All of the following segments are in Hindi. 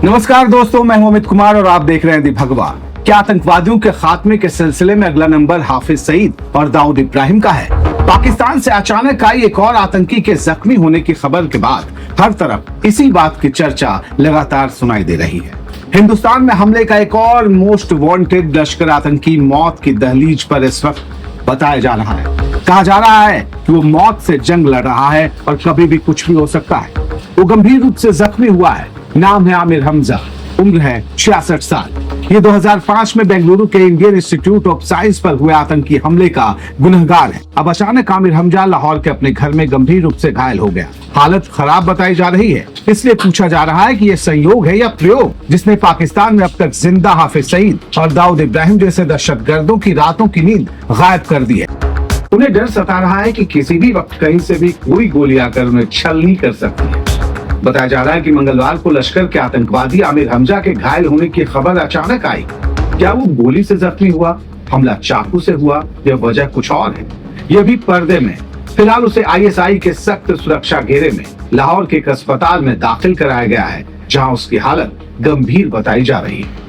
नमस्कार दोस्तों, मैं हूं अमित कुमार और आप देख रहे हैं दी भगवा। क्या आतंकवादियों के खात्मे के सिलसिले में अगला नंबर हाफिज सईद और दाऊद इब्राहिम का है। पाकिस्तान से अचानक आई एक और आतंकी के जख्मी होने की खबर के बाद हर तरफ इसी बात की चर्चा लगातार सुनाई दे रही है। हिंदुस्तान में हमले का एक और मोस्ट वांटेड लश्कर आतंकी मौत की दहलीज पर इस वक्त बताया जा रहा है। कहा जा रहा है कि वो मौत से जंग लड़ रहा है और कभी भी कुछ भी हो सकता है। वो गंभीर रूप से जख्मी हुआ है। नाम है आमिर हमजा, उम्र है 66 साल। ये 2005 में बेंगलुरु के इंडियन इंस्टीट्यूट ऑफ साइंस पर हुए आतंकी हमले का गुनहगार है। अब अचानक आमिर हमजा लाहौर के अपने घर में गंभीर रूप से घायल हो गया। हालत खराब बताई जा रही है, इसलिए पूछा जा रहा है कि ये संयोग है या प्रयोग जिसने पाकिस्तान में अब तक जिंदा हाफिज सईद और दाऊद इब्राहिम जैसे दहशतगर्दों की रातों की नींद गायब कर दी है। उन्हें डर सता रहा है कि किसी भी वक्त कहीं से भी कोई गोली आकर उन्हें छलनी कर सकती है। बताया जा रहा है कि मंगलवार को लश्कर के आतंकवादी आमिर हमजा के घायल होने की खबर अचानक आई। क्या वो गोली से जख्मी हुआ, हमला चाकू से हुआ या वजह कुछ और है, यह भी पर्दे में। फिलहाल उसे आईएसआई के सख्त सुरक्षा घेरे में लाहौर के एक अस्पताल में दाखिल कराया गया है, जहां उसकी हालत गंभीर बताई जा रही है।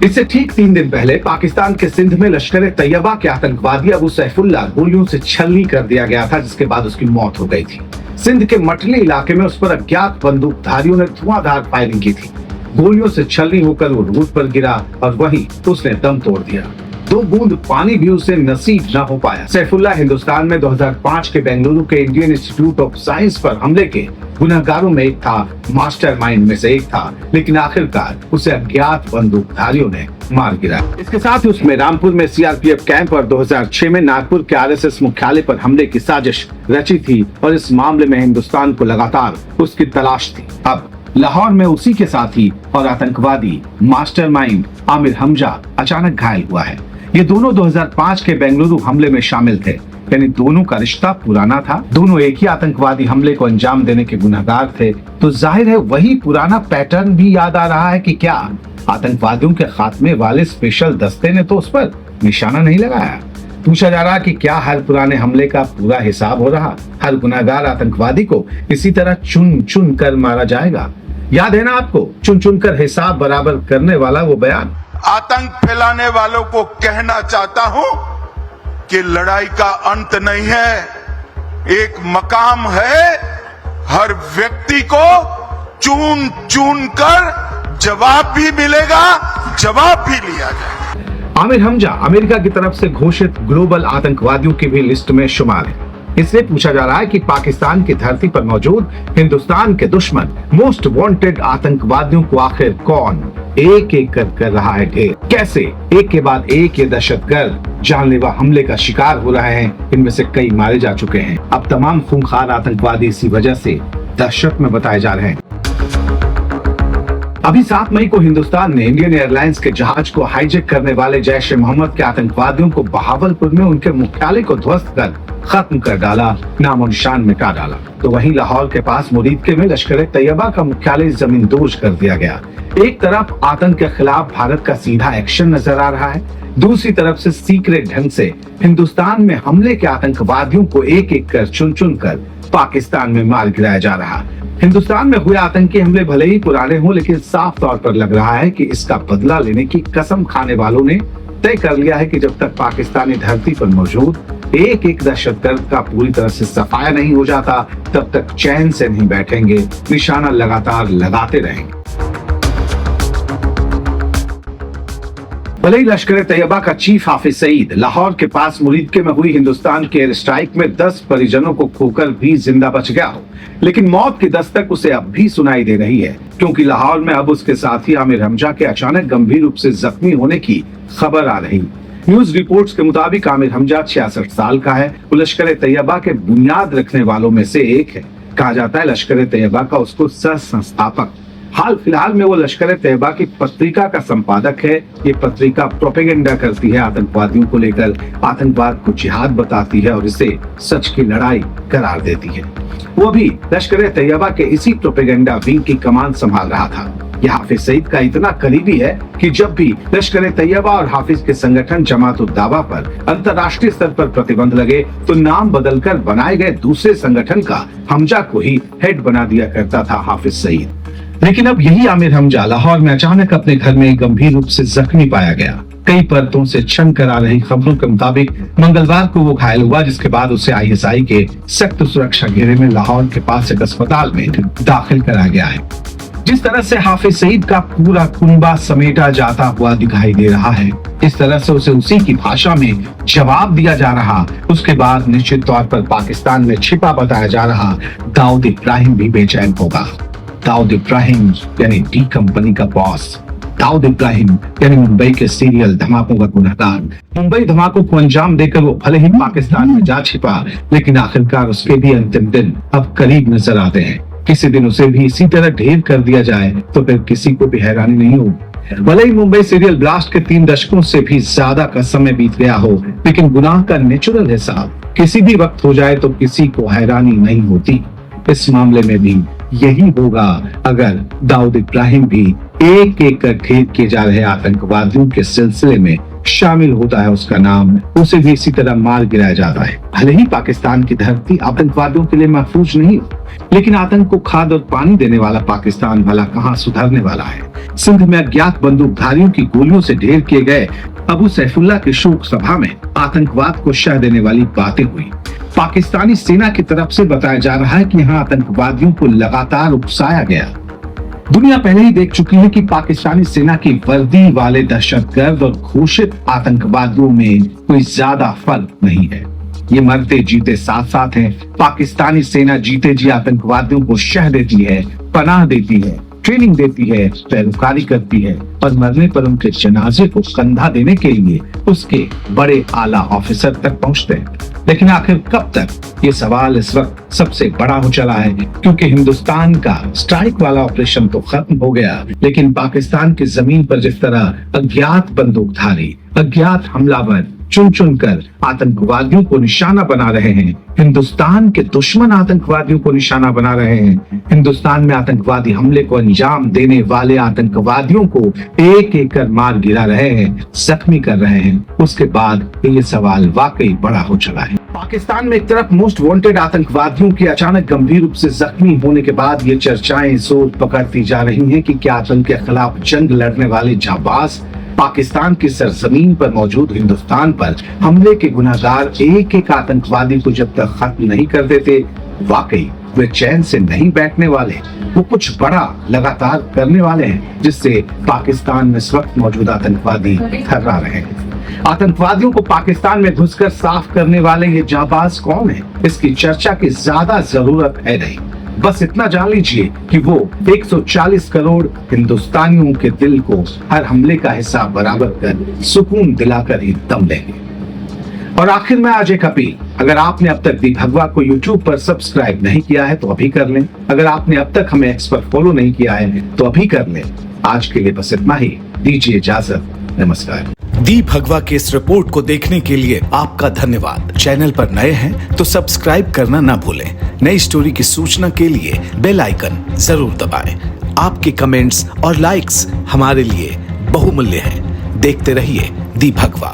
इससे ठीक 3 दिन पहले पाकिस्तान के सिंध में लश्कर तैयबा के आतंकवादी अबू सैफुल्लाह गोलियों से छलनी कर दिया गया था, जिसके बाद उसकी मौत हो गई थी। सिंध के मटली इलाके में उस पर अज्ञात बंदूकधारियों ने धुआंधार फायरिंग की थी। गोलियों से छलनी होकर वो रोड पर गिरा और वहीं उसने दम तोड़ दिया। 2 बूंद पानी भी उसे नसीब न हो पाया। सैफुल्लाह हिंदुस्तान में 2005 के बेंगलुरु के इंडियन इंस्टीट्यूट ऑफ साइंस पर हमले के गुनहगारों में एक था, मास्टरमाइंड में से एक था, लेकिन आखिरकार उसे अज्ञात बंदूकधारियों ने मार गिराया। इसके साथ ही उसमें रामपुर में सीआरपीएफ कैंप और 2006 में नागपुर के आरएसएस मुख्यालय पर हमले की साजिश रची थी और इस मामले में हिंदुस्तान को लगातार उसकी तलाश थी। अब लाहौर में उसी के साथी और आतंकवादी मास्टरमाइंड आमिर हमजा अचानक घायल हुआ है। ये दोनों 2005 के बेंगलुरु हमले में शामिल थे, यानी दोनों का रिश्ता पुराना था। दोनों एक ही आतंकवादी हमले को अंजाम देने के गुनहगार थे। तो जाहिर है वही पुराना पैटर्न भी याद आ रहा है कि क्या आतंकवादियों के खात्मे वाले स्पेशल दस्ते ने तो उस पर निशाना नहीं लगाया। पूछा जा रहा कि क्या हर पुराने हमले का पूरा हिसाब हो रहा, हर गुनहगार आतंकवादी को इसी तरह चुन चुन कर मारा जाएगा। याद है ना आपको, चुन चुन कर हिसाब बराबर करने वाला वो बयान। आतंक फैलाने वालों को कहना चाहता हूं कि लड़ाई का अंत नहीं है, एक मकाम है। हर व्यक्ति को चुन चुन कर जवाब भी मिलेगा, जवाब भी लिया जाएगा। आमिर हमजा अमेरिका की तरफ से घोषित ग्लोबल आतंकवादियों की भी लिस्ट में शुमार है। इसलिए पूछा जा रहा है कि पाकिस्तान की धरती पर मौजूद हिंदुस्तान के दुश्मन मोस्ट वांटेड आतंकवादियों को आखिर कौन एक एक कर रहा है ढेर। कैसे एक के बाद एक ये दहशतगर्द जानलेवा हमले का शिकार हो रहे हैं। इनमें से कई मारे जा चुके हैं। अब तमाम खूंखार आतंकवादी इसी वजह से दहशत में बताए जा रहे हैं। अभी 7 मई को हिंदुस्तान ने इंडियन एयरलाइंस के जहाज को हाईजैक करने वाले जैश ए मोहम्मद के आतंकवादियों को बहावलपुर में उनके मुख्यालय को ध्वस्त कर खत्म कर डाला, नामो निशान मिटा डाला। तो वहीं लाहौर के पास मुरीदके में लश्कर तैयबा का मुख्यालय जमींदोज कर दिया गया। एक तरफ आतंक के खिलाफ भारत का सीधा एक्शन नजर आ रहा है, दूसरी तरफ से सीक्रेट ढंग से हिंदुस्तान में हमले के आतंकवादियों को एक एक कर चुन चुन कर पाकिस्तान में मार गिराया जा रहा। हिंदुस्तान में हुए आतंकी हमले भले ही पुराने हों, लेकिन साफ तौर पर लग रहा है कि इसका बदला लेने की कसम खाने वालों ने तय कर लिया है कि जब तक पाकिस्तानी धरती पर मौजूद एक एक दहशतगर्द का पूरी तरह से सफाया नहीं हो जाता, तब तक चैन से नहीं बैठेंगे, निशाना लगातार लगाते रहेंगे। भले ही लश्कर तैयबा का चीफ हाफिज सईद लाहौर के पास मुरीदके में हुई हिंदुस्तान के एयर स्ट्राइक में 10 परिजनों को खोकर भी जिंदा बच गया हो, लेकिन मौत की दस्तक उसे अब भी सुनाई दे रही है, क्योंकि लाहौर में अब उसके साथी आमिर हमजा के अचानक गंभीर रूप से जख्मी होने की खबर आ रही। न्यूज रिपोर्ट्स के मुताबिक आमिर हमजा 66 साल का है। वो लश्कर तैयबा के बुनियाद रखने वालों में से एक है। कहा जाता है लश्कर तैयबा का उसको सह संस्थापक। हाल फिलहाल में वो लश्कर तैयबा की पत्रिका का संपादक है। ये पत्रिका प्रोपेगेंडा करती है आतंकवादियों को लेकर, आतंकवाद को जिहाद बताती है और इसे सच की लड़ाई करार देती है। वो भी लश्कर तैयबा के इसी प्रोपेगेंडा विंग की कमान संभाल रहा था। यह हाफिज सईद का इतना करीबी है कि जब भी लश्कर तैयबा और हाफिज के संगठन जमात उद दावा पर अंतर्राष्ट्रीय स्तर पर प्रतिबंध लगे तो नाम बदलकर बनाए गए दूसरे संगठन का हमजा को ही हेड बना दिया करता था हाफिज सईद। लेकिन अब यही आमिर हमजा लाहौर में अचानक अपने घर में गंभीर रूप से जख्मी पाया गया। कई परतों से छन कर आ रही खबरों के मुताबिक मंगलवार को वो घायल हुआ, जिसके बाद उसे ISI के सख्त सुरक्षा घेरे में लाहौर के पास एक अस्पताल में दाखिल कराया गया है। जिस तरह से हाफिज सईद का पूरा कुनबा समेटा जाता हुआ दिखाई दे रहा है, इस तरह से उसे उसी की भाषा में जवाब दिया जा रहा, उसके बाद निश्चित तौर पर पाकिस्तान में छिपा बताया जा रहा दाऊद इब्राहिम भी बेचैन होगा। दाऊद इब्राहिम यानी डी कंपनी का बॉस, दाऊद इब्राहिम यानी मुंबई के सीरियल धमाकों का गुनहगार। मुंबई धमाकों को अंजाम देकर वो भले ही पाकिस्तान में जा छिपा, लेकिन आखिरकार उसके भी अंतिम दिन अब करीब नजर आते हैं। किसी दिन उसे भी इसी तरह ढेर कर दिया जाए तो फिर किसी को भी हैरानी नहीं होगी। भले ही मुंबई सीरियल ब्लास्ट के 3 दशकों से भी ज्यादा का समय बीत गया हो, लेकिन गुनाह का नेचुरल हिसाब किसी भी वक्त हो जाए तो किसी को हैरानी नहीं होती। इस मामले में भी यही होगा अगर दाऊद इब्राहिम भी एक एक कर ढेर किए जा रहे आतंकवादियों के सिलसिले में शामिल होता है, उसका नाम, उसे भी इसी तरह मार गिराया जाता है। भले ही पाकिस्तान की धरती आतंकवादियों के लिए महफूज नहीं, लेकिन आतंक को खाद और पानी देने वाला पाकिस्तान भला कहाँ सुधरने वाला है। सिंध में अज्ञात बंदूकधारियों की गोलियों से ढेर किए गए अबू सैफुल्लाह की शोक सभा में आतंकवाद को शह देने वाली बातें हुई। पाकिस्तानी सेना की तरफ से बताया जा रहा है कि यहाँ आतंकवादियों को लगातार उकसाया गया। दुनिया पहले ही देख चुकी है कि पाकिस्तानी सेना की वर्दी वाले दहशतगर्द और घोषित आतंकवादियों में कोई ज्यादा फर्क नहीं है। ये मरते जीते साथ साथ हैं। पाकिस्तानी सेना जीते जी आतंकवादियों को शह देती है, पनाह देती है, ट्रेनिंग देती है, पैरोकारी करती है और मरने पर उनके जनाजे को कंधा देने के लिए उसके बड़े आला ऑफिसर तक पहुंचते हैं। लेकिन आखिर कब तक, ये सवाल इस वक्त सबसे बड़ा हो चला है, क्योंकि हिंदुस्तान का स्ट्राइक वाला ऑपरेशन तो खत्म हो गया, लेकिन पाकिस्तान की जमीन पर जिस तरह अज्ञात बंदूकधारी, अज्ञात हमलावर चुन चुन कर आतंकवादियों को निशाना बना रहे हैं, हिंदुस्तान के दुश्मन आतंकवादियों को निशाना बना रहे हैं, हिंदुस्तान में आतंकवादी हमले को अंजाम देने वाले आतंकवादियों को एक एक कर मार गिरा रहे हैं, जख्मी कर रहे हैं, उसके बाद ये सवाल वाकई बड़ा हो चला है। पाकिस्तान में एक तरफ मोस्ट वांटेड आतंकवादियों के अचानक गंभीर रूप से जख्मी होने के बाद ये चर्चाएं जोर पकड़ती जा रही हैं कि क्या आतंक के खिलाफ जंग लड़ने वाले जाबाज पाकिस्तान की सरजमीन पर मौजूद हिंदुस्तान पर हमले के गुनाहगार एक एक आतंकवादी को जब तक खत्म नहीं कर देते, वाकई वे चैन से नहीं बैठने वाले, वो कुछ बड़ा लगातार करने वाले हैं, जिससे पाकिस्तान में इस वक्त मौजूद आतंकवादी थर्रा रहे हैं। आतंकवादियों को पाकिस्तान में घुसकर साफ करने वाले ये जाबाज कौन है, इसकी चर्चा की ज्यादा जरूरत है नहीं। बस इतना जान लीजिए कि वो 140 करोड़ हिंदुस्तानियों के दिल को हर हमले का हिसाब बराबर कर सुकून दिलाकर ही दम लेंगे। और आखिर में आज एक अपील, अगर आपने अब तक दी भगवा को YouTube पर सब्सक्राइब नहीं किया है तो अभी कर लें। अगर आपने अब तक हमें X पर फॉलो नहीं किया है तो अभी कर लें। आज के लिए बस इतना ही, दीजिए इजाजत, नमस्कार। दी भगवा के इस रिपोर्ट को देखने के लिए आपका धन्यवाद। चैनल पर नए हैं तो सब्सक्राइब करना ना भूलें। नई स्टोरी की सूचना के लिए बेल आइकन जरूर दबाएं। आपके कमेंट्स और लाइक्स हमारे लिए बहुमूल्य हैं। देखते रहिए दी भगवा।